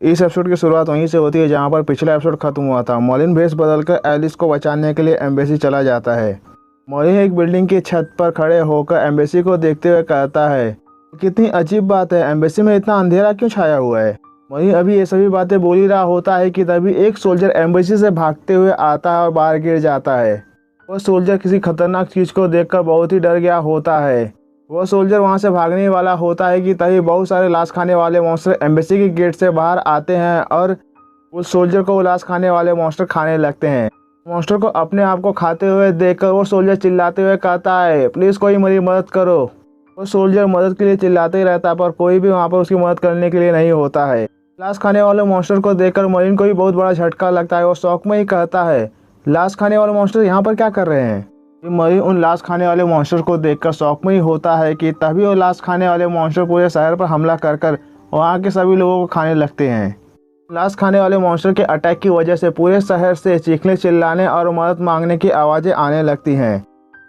इस एपिसोड की शुरुआत वहीं से होती है जहां पर पिछला एपिसोड खत्म हुआ था। मॉर्लिन भेस बदलकर एलिस को बचाने के लिए एम्बेसी चला जाता है। मॉर्लिन एक बिल्डिंग की छत पर खड़े होकर एम्बेसी को देखते हुए कहता है, कितनी अजीब बात है, एम्बेसी में इतना अंधेरा क्यों छाया हुआ है। मॉर्लिन अभी ये सभी बातें बोल ही रहा होता है कि तभी एक सोल्जर एम्बेसी से भागते हुए आता है और बाहर गिर जाता है। वह सोल्जर किसी खतरनाक चीज को देखकर बहुत ही डर गया होता है। वह सोल्जर वहां से भागने वाला होता है कि तभी बहुत सारे लाश खाने वाले मॉन्स्टर एम्बेसी के गेट से बाहर आते हैं और उस सोल्जर को लाश खाने वाले मॉन्स्टर खाने लगते हैं। मॉन्स्टर को अपने आप को खाते हुए देखकर वो सोल्जर चिल्लाते हुए कहता है, प्लीज कोई मेरी मदद करो। वो सोल्जर मदद के लिए चिल्लाते ही रहता है पर कोई भी वहाँ पर उसकी मदद करने के लिए नहीं होता है। लाश खाने वाले मॉन्स्टर को देखकर मॉर्लिन को भी बहुत बड़ा झटका लगता है। वो शौक में ही कहता है, लाश खाने वाले मॉन्स्टर यहाँ पर क्या कर रहे हैं। मॉर्लिन उन लाश खाने वाले मॉन्स्टर को देखकर शौक में ही होता है कि तभी वो लाश खाने वाले मॉन्स्टर पूरे शहर पर हमला कर वहाँ के सभी लोगों को खाने लगते हैं। लाश खाने वाले मॉन्स्टर के अटैक की वजह से पूरे शहर से चीखने चिल्लाने और मदद मांगने की आवाज़ें आने लगती हैं।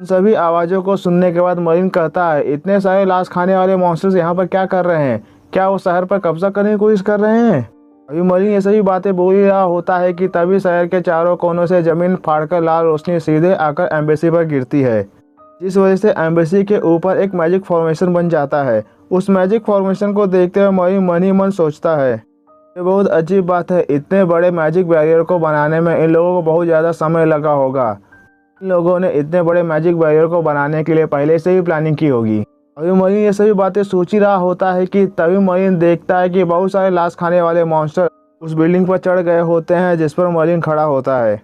उन सभी आवाज़ों को सुनने के बाद मॉर्लिन कहता है, इतने सारे लाश खाने वाले मॉन्स्टर्स यहाँ पर क्या कर रहे हैं, क्या वो शहर पर कब्जा करने की कोशिश कर रहे हैं। अभी मॉर्लिन ये सभी बातें बोल ही रहा होता है कि तभी शहर के चारों कोनों से जमीन फाड़कर लाल रोशनी सीधे आकर एम्बेसी पर गिरती है, जिस वजह से एम्बेसी के ऊपर एक मैजिक फॉर्मेशन बन जाता है। उस मैजिक फॉर्मेशन को देखते हुए मॉर्लिन मन ही मन सोचता है, ये बहुत अजीब बात है, इतने बड़े मैजिक बैरियर को बनाने में इन लोगों को बहुत ज़्यादा समय लगा होगा। इन लोगों ने इतने बड़े मैजिक बैरियर को बनाने के लिए पहले से ही प्लानिंग की होगी। अभी मॉर्लिन ये सभी बातें सोच ही रहा होता है कि तभी मॉर्लिन देखता है कि बहुत सारे लाश खाने वाले मॉन्स्टर उस बिल्डिंग पर चढ़ गए होते हैं जिस पर मॉर्लिन खड़ा होता है।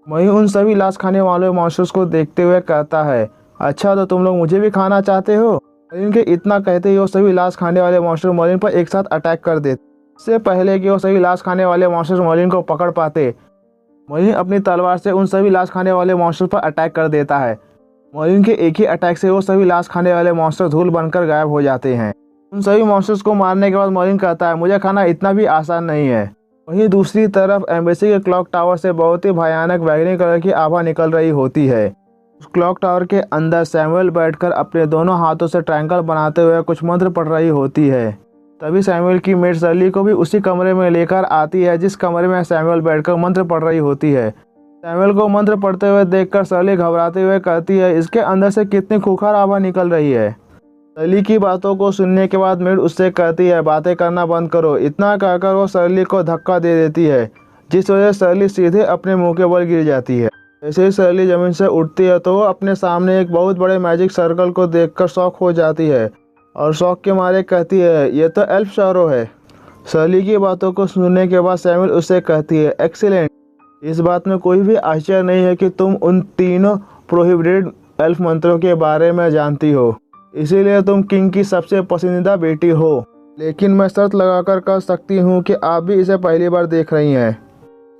मॉर्लिन उन सभी लाश खाने वाले मॉन्स्टर्स को देखते हुए कहता है, अच्छा तो तुम लोग मुझे भी खाना चाहते हो। मॉर्लिन के इतना कहते ही वो सभी लाश खाने वाले मॉन्स्टर मॉर्लिन पर एक साथ अटैक कर देते। इससे पहले कि वो सभी लाश खाने वाले मॉन्स्टर मॉर्लिन को पकड़ पाते, मॉर्लिन अपनी तलवार से उन सभी लाश खाने वाले मॉन्स्टर पर अटैक कर देता है। मॉर्लिन के एक ही अटैक से वो सभी लाश खाने वाले मॉन्स्टर धूल बनकर गायब हो जाते हैं। उन सभी मॉन्स्टर्स को मारने के बाद मॉर्लिन कहता है, मुझे खाना इतना भी आसान नहीं है। वहीं दूसरी तरफ एम्बेसी के क्लॉक टावर से बहुत ही भयानक बैगनी कलर की आभा निकल रही होती है। उस क्लॉक टावर के अंदर सैमुअल बैठकर अपने दोनों हाथों से ट्रायंगल बनाते हुए कुछ मंत्र पढ़ रही होती है। तभी सैमुअल की मेड शर्ली को भी उसी कमरे में लेकर आती है जिस कमरे में सैमुअल बैठकर मंत्र पढ़ रही होती है। सैमुअल को मंत्र पढ़ते हुए देखकर शर्ली घबराते हुए कहती है, इसके अंदर से कितनी खूंखार आभा निकल रही है। शर्ली की बातों को सुनने के बाद मेड उससे कहती है, बातें करना बंद करो। इतना कहकर वो शर्ली को धक्का दे देती है जिस वजह से शर्ली सीधे अपने मुंह के बल गिर जाती है। जैसे ही शर्ली जमीन से उठती है तो वो अपने सामने एक बहुत बड़े मैजिक सर्कल को देखकर शॉक हो जाती है और शौक के मारे कहती है, ये तो एल्फ शैरो है। शर्ली की बातों को सुनने के बाद सैमुअल उससे कहती है, एक्सीलेंट, इस बात में कोई भी आश्चर्य नहीं है कि तुम उन तीनों प्रोहिबिटेड एल्फ मंत्रों के बारे में जानती हो, इसीलिए तुम किंग की सबसे पसंदीदा बेटी हो। लेकिन मैं शर्त लगाकर कह सकती हूँ कि आप भी इसे पहली बार देख रही हैं।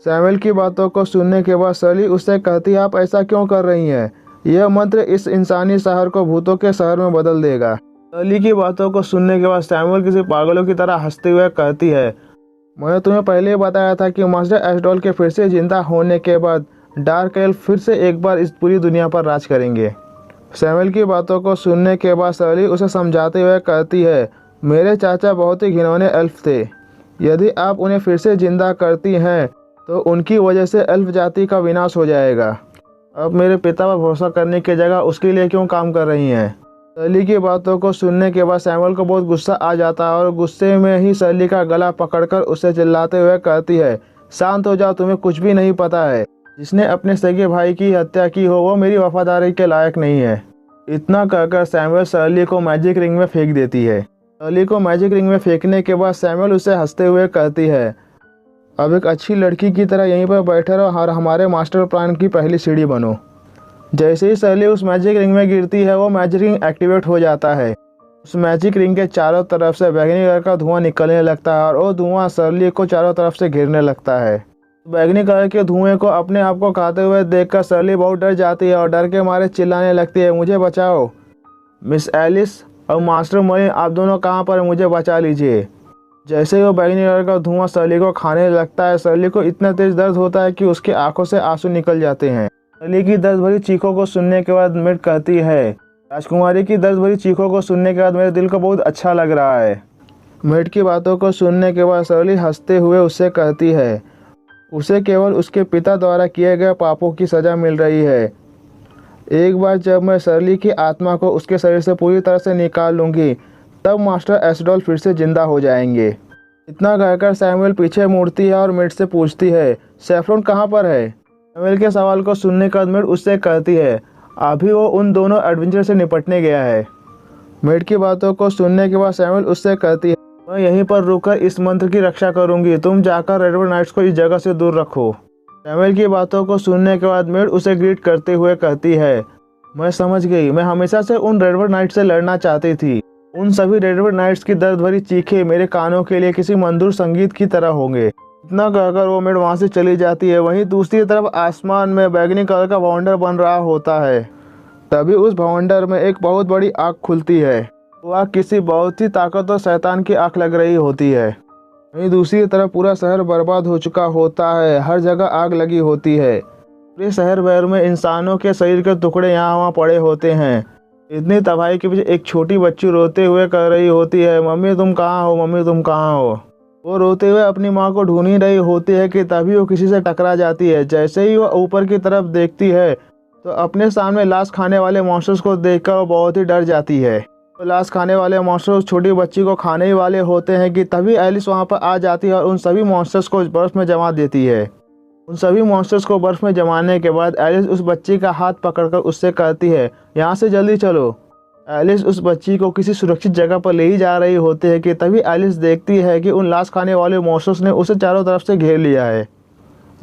सैमुअल की बातों को सुनने के बाद शर्ली उससे कहती है, आप ऐसा क्यों कर रही हैं? यह मंत्र इस इंसानी शहर को भूतों के शहर में बदल देगा। शर्ली की बातों को सुनने के बाद सैमुअल किसी पागलों की तरह हंसते हुए कहती है, मैंने तुम्हें पहले बताया था कि मास्टर एस्डॉल के फिर से जिंदा होने के बाद डार्क एल्फ फिर से एक बार इस पूरी दुनिया पर राज करेंगे। सैमुअल की बातों को सुनने के बाद शर्ली उसे समझाते हुए कहती है, मेरे चाचा बहुत ही घिनौने एल्फ थे। यदि आप उन्हें फिर से जिंदा करती हैं तो उनकी वजह से एल्फ जाति का विनाश हो जाएगा। अब मेरे पिता पर भरोसा करने की जगह उसके लिए क्यों काम कर रही हैं? शर्ली की बातों को सुनने के बाद सैमुअल को बहुत गुस्सा आ जाता है और गुस्से में ही शर्ली का गला पकड़कर उसे चिल्लाते हुए कहती है, शांत हो जाओ, तुम्हें कुछ भी नहीं पता है। जिसने अपने सगे भाई की हत्या की हो वो मेरी वफादारी के लायक नहीं है। इतना कहकर सैमुअल शर्ली को मैजिक रिंग में फेंक देती है। शर्ली को मैजिक रिंग में फेंकने के बाद सैमुअल उसे हंसते हुए कहती है, अब एक अच्छी लड़की की तरह यहीं पर बैठे रहो और हमारे मास्टर प्लान की पहली सीढ़ी बनो। जैसे ही शर्ली उस मैजिक रिंग में गिरती है वो मैजिक रिंग एक्टिवेट हो जाता है। उस मैजिक रिंग के चारों तरफ से बैगनी कलर का धुआं निकलने लगता है और वो धुआं शर्ली को चारों तरफ से घेरने लगता है। बैगनी कलर के धुएं को अपने आप को खाते हुए देखकर शर्ली बहुत डर जाती है और डर के मारे चिल्लाने लगती है, मुझे बचाओ। मिस एलिस और मास्टर मॉर्लिन, आप दोनों कहाँ पर, मुझे बचा लीजिए। जैसे ही वो बैगनी कलर का धुआं शर्ली को खाने लगता है शर्ली को इतना तेज दर्द होता है कि उसकी आंखों से आंसू निकल जाते हैं। शर्ली की दर्द भरी चीखों को सुनने के बाद मेड कहती है, राजकुमारी की दर्द भरी चीखों को सुनने के बाद मेरे दिल को बहुत अच्छा लग रहा है। मेड की बातों को सुनने के बाद सरली हंसते हुए उससे कहती है उसे केवल उसके पिता द्वारा किए गए पापों की सज़ा मिल रही है। एक बार जब मैं सरली की आत्मा को उसके शरीर से पूरी तरह से निकाल लूँगी तब मास्टर एसडोल फिर से जिंदा हो जाएंगे। इतना कहकर सैमुअल पीछे मुड़ती है और मेड से पूछती है सैफरन कहाँ पर है। सैमुअल के सवाल को सुनने के बाद मेड उससे कहती है अभी वो उन दोनों एडवेंचर से निपटने गया है। मेड की बातों को सुनने के बाद सैमुअल उससे कहती है मैं यहीं पर रुककर इस मंत्र की रक्षा करूंगी, तुम जाकर रेडवुड नाइट्स को इस जगह से दूर रखो। सैमुअल की बातों को सुनने के बाद मेड उसे ग्रीट करते हुए कहती है मैं समझ गई, मैं हमेशा से उन रेडवुड नाइट्स से लड़ना चाहती थी। उन सभी रेडवुड नाइट्स की दर्द भरी चीखें मेरे कानों के लिए किसी मधुर संगीत की तरह होंगे। इतना कहकर वो मेड वहाँ से चली जाती है। वहीं दूसरी तरफ आसमान में बैगनी कलर का बाउंडर बन रहा होता है। तभी उस बाउंडर में एक बहुत बड़ी आग खुलती है। वो आग किसी बहुत ही ताकतवर शैतान की आग लग रही होती है। वहीं दूसरी तरफ पूरा शहर बर्बाद हो चुका होता है, हर जगह आग लगी होती है। पूरे शहर भर में इंसानों के शरीर के टुकड़े यहाँ वहाँ पड़े होते हैं। इतनी तबाही के पीछे एक छोटी बच्ची रोते हुए कह रही होती है मम्मी तुम कहाँ हो, मम्मी तुम कहाँ हो। वो रोते हुए अपनी माँ को ढूंढ ही रही होती है कि तभी वो किसी से टकरा जाती है। जैसे ही वो ऊपर की तरफ देखती है तो अपने सामने लाश खाने वाले मॉन्स्टर्स को देखकर वो बहुत ही डर जाती है। तो लाश खाने वाले मॉन्स्टर उस छोटी बच्ची को खाने ही वाले होते हैं कि तभी एलिस वहाँ पर आ जाती है और उन सभी मॉन्स्टर्स को बर्फ़ में जमा देती है। उन सभी मॉन्स्टर्स को बर्फ़ में जमाने के बाद एलिस उस बच्ची का हाथ पकड़कर उससे कहती है यहाँ से जल्दी चलो। एलिस उस बच्ची को किसी सुरक्षित जगह पर ले ही जा रही होती है कि तभी एलिस देखती है कि उन लाश खाने वाले मॉन्स्टर्स ने उसे चारों तरफ से घेर लिया है।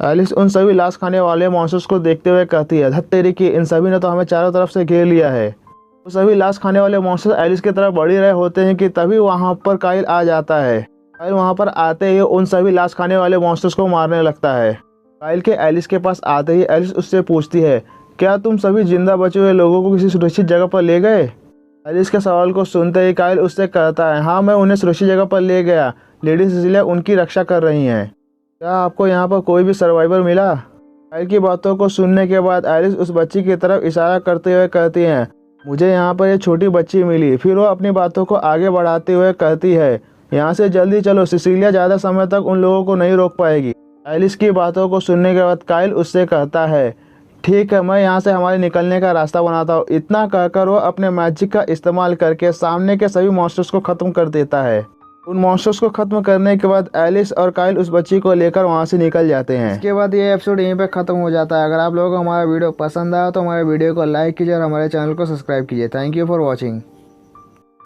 एलिस उन सभी लाश खाने वाले मॉन्स्टर्स को देखते हुए कहती है धत्तेरी की, इन सभी ने तो हमें चारों तरफ से घेर लिया है। वो सभी लाश खाने वाले मॉन्स्टर्स एलिस की तरफ बढ़ ही रहे होते हैं कि तभी वहाँ पर काइल आ जाता है। काइल वहाँ पर आते ही उन सभी लाश खाने वाले मॉन्स्टर्स को मारने लगता है। काइल के एलिस के पास आते ही एलिस उससे पूछती है क्या तुम सभी जिंदा बचे हुए लोगों को किसी सुरक्षित जगह पर ले गए। एलिस के सवाल को सुनते ही काइल उससे कहता है हाँ मैं उन्हें सुरक्षित जगह पर ले गया, लेडी सिसिलिया उनकी रक्षा कर रही हैं। क्या आपको यहाँ पर कोई भी सर्वाइवर मिला। काइल की बातों को सुनने के बाद एलिस उस बच्ची की तरफ इशारा करते हुए कहती हैं मुझे यहाँ पर एक छोटी बच्ची मिली। फिर वो अपनी बातों को आगे बढ़ाते हुए कहती है यहाँ से जल्दी चलो, सिसिलिया ज़्यादा समय तक उन लोगों को नहीं रोक पाएगी। एलिस की बातों को सुनने के बाद काइल उससे कहता है ठीक है मैं यहाँ से हमारे निकलने का रास्ता बनाता हूँ। इतना कहकर वो अपने मैजिक का इस्तेमाल करके सामने के सभी मॉन्स्टर्स को ख़त्म कर देता है। उन मॉन्स्टर्स को ख़त्म करने के बाद एलिस और काइल उस बच्ची को लेकर वहाँ से निकल जाते हैं। इसके बाद ये एपिसोड यहीं पे ख़त्म हो जाता है। अगर आप लोगों को हमारा वीडियो पसंद आया तो हमारे वीडियो को लाइक कीजिए और हमारे चैनल को सब्सक्राइब कीजिए। Thank you for watching.